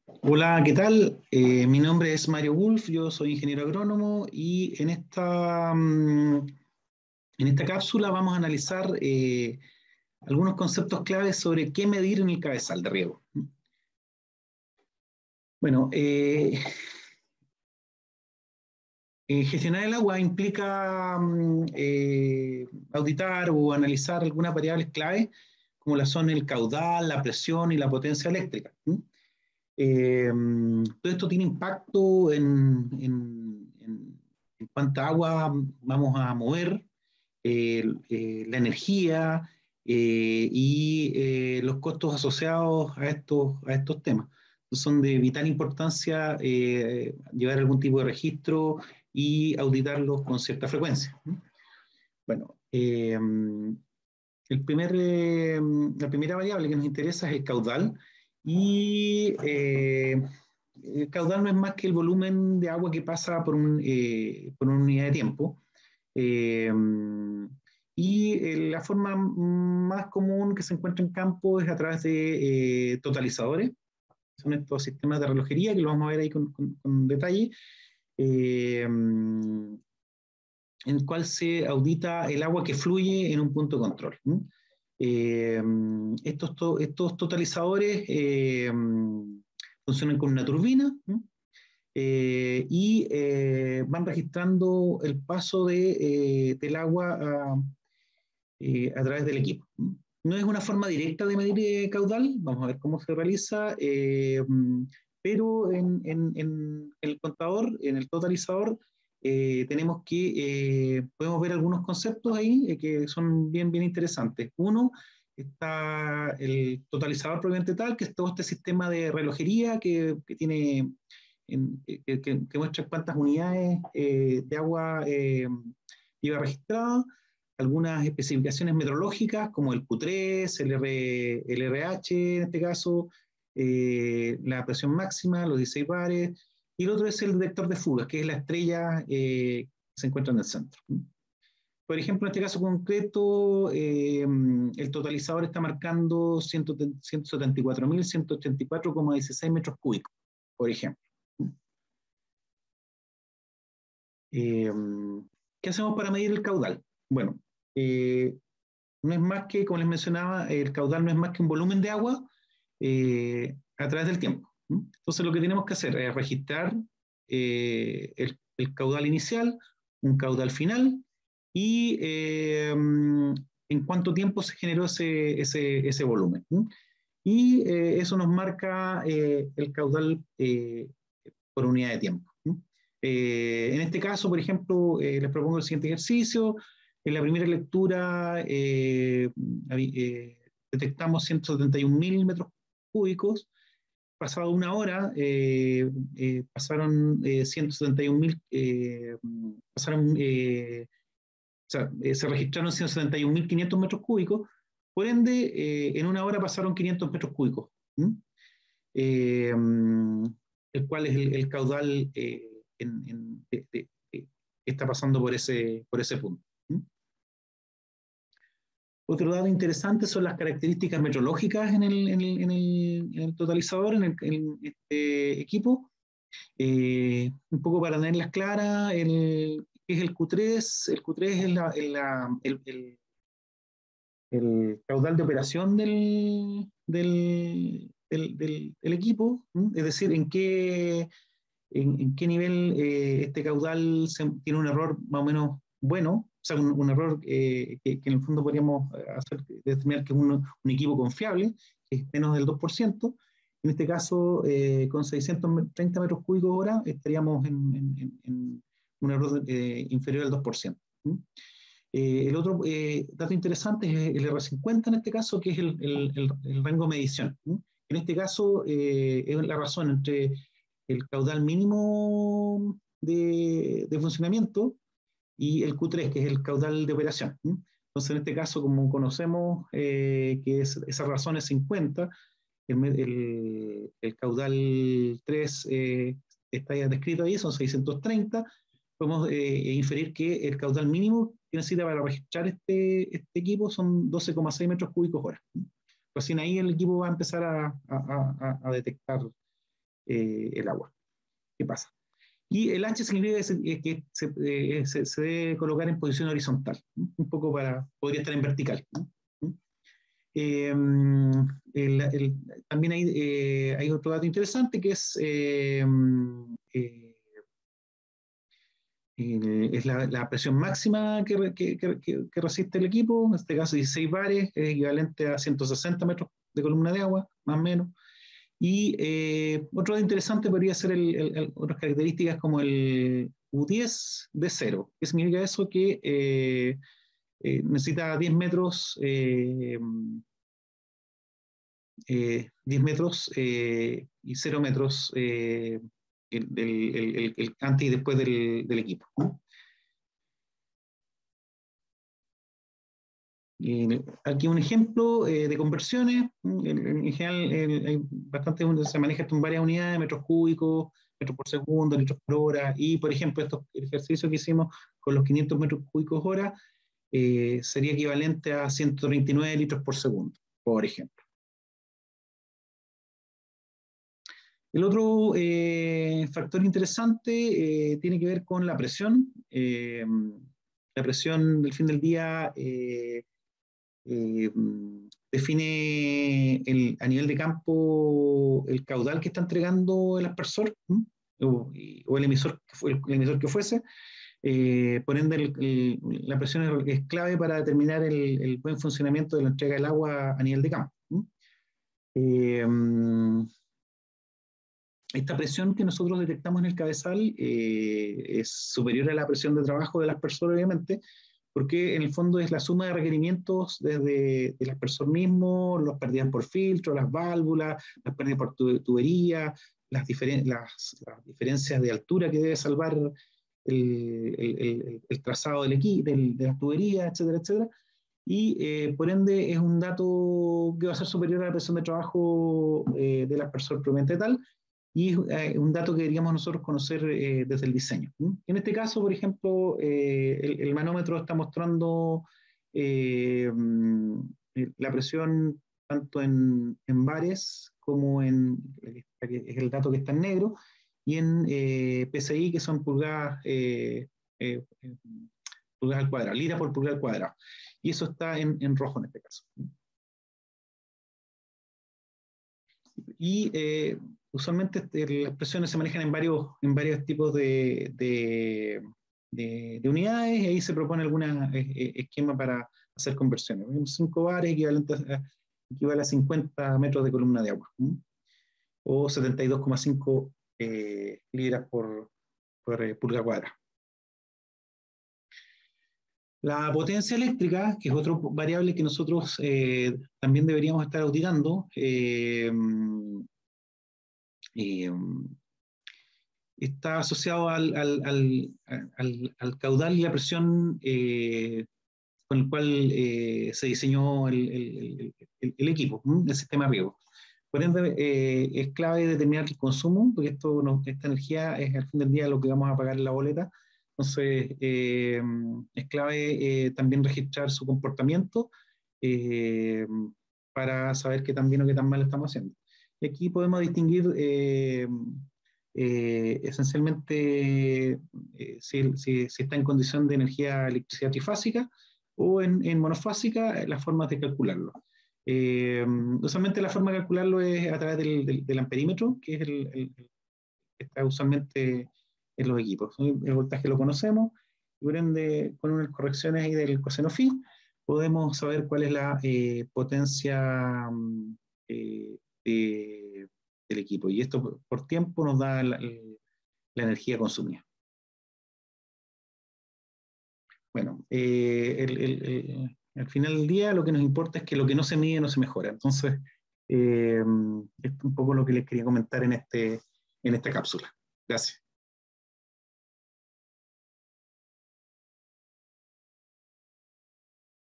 Hola, ¿qué tal? Mi nombre es Mario Wolf, yo soy ingeniero agrónomo y en esta cápsula vamos a analizar algunos conceptos claves sobre qué medir en el cabezal de riego. Bueno, gestionar el agua implica auditar o analizar algunas variables claves, como la son el caudal, la presión y la potencia eléctrica. Todo esto tiene impacto en cuánta agua vamos a mover, la energía y los costos asociados a estos temas. Son de vital importancia llevar algún tipo de registro y auditarlos con cierta frecuencia. Bueno, la primera variable que nos interesa es el caudal y el caudal no es más que el volumen de agua que pasa por una unidad de tiempo. Eh, la forma más común que se encuentra en campo es a través de totalizadores. Son estos sistemas de relojería que lo vamos a ver ahí con detalle. En el cual se audita el agua que fluye en un punto de control. Eh, estos totalizadores funcionan con una turbina y van registrando el paso del agua a través del equipo. No es una forma directa de medir caudal, vamos a ver cómo se realiza, pero en el contador, en el totalizador, podemos ver algunos conceptos ahí que son bien interesantes. Uno, está el totalizador propiamente tal, que es todo este sistema de relojería que tiene, que muestra cuántas unidades de agua lleva registrada, algunas especificaciones metrológicas como el Q3, el RH en este caso, la presión máxima, los 16 bares, y el otro es el detector de fugas, que es la estrella que se encuentra en el centro. Por ejemplo, en este caso concreto, el totalizador está marcando 174.184,16 metros cúbicos, por ejemplo. Eh, ¿Qué hacemos para medir el caudal? Bueno, no es más que, como les mencionaba, el caudal no es más que un volumen de agua a través del tiempo. Entonces lo que tenemos que hacer es registrar el caudal inicial, un caudal final y en cuánto tiempo se generó ese volumen. Y eso nos marca el caudal por unidad de tiempo. En este caso, por ejemplo, les propongo el siguiente ejercicio. En la primera lectura detectamos 171.000 metros cúbicos. Pasado una hora, pasaron 171.000, se registraron 171.500 metros cúbicos. Por ende, en una hora pasaron 500 metros cúbicos. Eh, el cual es el caudal que está pasando por ese punto. Otro dato interesante son las características meteorológicas en el totalizador, en este equipo. Un poco para tenerlas claras, es el Q3. El Q3 es el caudal de operación del equipo, es decir, en qué nivel este caudal tiene un error más o menos bueno, o sea, un error que en el fondo podríamos determinar que es un equipo confiable, que es menos del 2%. En este caso, con 630 metros cúbicos hora, estaríamos en un error inferior al 2%. El otro dato interesante es el R50 en este caso, que es el rango de medición. En este caso, es la razón entre el caudal mínimo de funcionamiento y el Q3, que es el caudal de operación. Entonces, en este caso, como conocemos que esa razón es 50, el caudal 3 está ya descrito ahí, son 630, podemos inferir que el caudal mínimo que necesita para registrar este equipo son 12,6 metros cúbicos hora. Recién ahí el equipo va a empezar a detectar el agua. ¿Qué pasa? Y el H significa que se debe colocar en posición horizontal, ¿no? Un poco podría estar en vertical, ¿no? Eh, también hay otro dato interesante que eh, es la presión máxima que resiste el equipo, en este caso 16 bares, es equivalente a 160 metros de columna de agua, más o menos. Y otro interesante podría ser otras características como el U10 de cero. ¿Qué significa eso? Que necesita 10 metros, 10 metros y 0 metros antes y después del equipo, ¿no? Aquí un ejemplo de conversiones. En general, hay bastante, se maneja esto en varias unidades, metros cúbicos, metros por segundo, litros por hora. Y, por ejemplo, el ejercicio que hicimos con los 500 metros cúbicos hora sería equivalente a 139 litros por segundo, por ejemplo. El otro factor interesante tiene que ver con la presión. La presión del fin del día eh, define a nivel de campo el caudal que está entregando el aspersor, o el emisor el emisor que fuese. Por ende, la presión es clave para determinar el buen funcionamiento de la entrega del agua a nivel de campo. Eh, Esta presión que nosotros detectamos en el cabezal es superior a la presión de trabajo del aspersor, obviamente, porque en el fondo es la suma de requerimientos desde el aspersor mismo, las pérdidas por filtro, las válvulas, las pérdidas por tubería, las diferencias de altura que debe salvar el trazado de las tuberías, etcétera, etcétera. Y por ende es un dato que va a ser superior a la presión de trabajo del aspersor propiamente tal, y es un dato que deberíamos nosotros conocer desde el diseño. En este caso, por ejemplo, el manómetro está mostrando la presión tanto en bares como es el dato que está en negro, y en PSI, que son eh, pulgadas al cuadrado, libras por pulgada al cuadrado. Y eso está en rojo en este caso. Y usualmente las presiones se manejan en varios tipos de unidades, y ahí se propone algún esquema para hacer conversiones. 5 bares equivale a 50 metros de columna de agua, o 72,5 libras por pulgada cuadrada. La potencia eléctrica, que es otra variable que nosotros también deberíamos estar auditando, está asociado al caudal y la presión con el cual se diseñó el equipo, el sistema riego. Por ende, es clave determinar el consumo, porque esta energía es al fin del día lo que vamos a pagar en la boleta. Entonces, es clave también registrar su comportamiento eh, para saber qué tan bien o qué tan mal estamos haciendo. Y aquí podemos distinguir esencialmente si está en condición de energía electricidad trifásica o en monofásica, las formas de calcularlo. Usualmente la forma de calcularlo es a través del amperímetro, que es que está usualmente en los equipos. El voltaje lo conocemos, y por ende, con unas correcciones ahí del coseno phi, podemos saber cuál es la potencia eh, del equipo. Y esto por tiempo nos da la energía consumida. Bueno, al final del día lo que nos importa es que lo que no se mide no se mejora. Entonces, esto es un poco lo que les quería comentar en esta cápsula. Gracias.